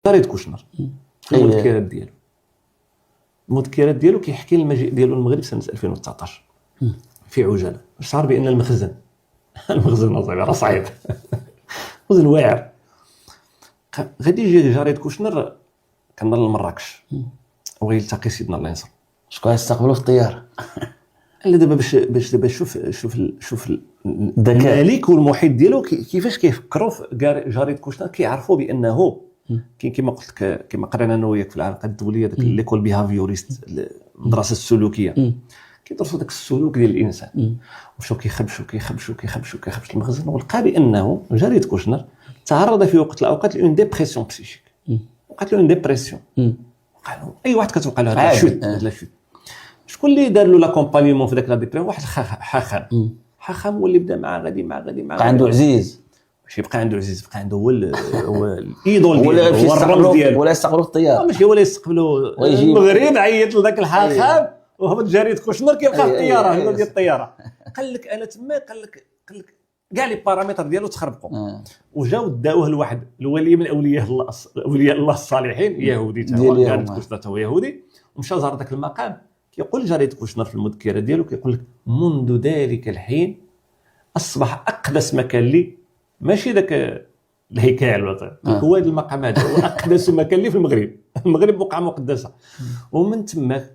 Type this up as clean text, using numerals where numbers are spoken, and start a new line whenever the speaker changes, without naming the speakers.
جاريد كوشنر في المذكرات ديالو كيحكي المجيء ديالو للمغرب سنه 2019 في عجاله. شعر بان المخزن راه صعيب مخزن واعر. غادي يجي جاريد كوشنر كنظن لمراكش وغيلتقي سيدنا الله ينصر.
شكون يستقبلوا في الطياره؟
لا دابا باش دابا شوف الملك والمحيط ديالو كيفاش كيفكروا في جاريد كوشنر. كيعرفوا بانه كاين كما قلت لك كما قرينا انا وياك في العلاقات الدوليه داك ليكول بيهافيوريست المدرسه السلوكيه كيدرسوا داك السلوك ديال الانسان وشو كيخبشوا المخزن. ولقى بانه جاريد كوشنر تعرض في وقت الاوقات لون ديبرسيون بسيشيك. وقعت له ديبرسيون. قالوا اي واحد كتوقع له هذا لا شوت. شكون اللي دار له لاكومبانيمون في داك لا ديبرسيون؟ واحد حاخام هو اللي بدا معاه غادي
بقى عنده عزيز.
ماشي بقى عنده عزيز، بقى عنده هو الايدول ديالو،
هو الرمز ديالو. ولا يستقبلوا في الطياره،
ماشي هو اللي يستقبلوا. المغرب عيط لذاك الحاخام وهبط جاريد كوشنر كيلقى الطياره هنا ديال الطياره. قال لك انا تما قال لك كاع لي بارامتر ديالو تخربقوا. وجاو داوه لواحد الولي من اولياء الله الصالحين يهودي تا هو جاريد كوشنر تا هو يهودي. ومشى زار ذاك المقام. كيقول جاريد كوشنر في المذكره ديالو كيقول لك منذ ذلك الحين اصبح اقدس مكان لي ماشي ذاك الهيكل ولا هو هذا المقام هذا هو اقدس مكان لي في المغرب. المغرب بقعه مقدسه. ومن تماك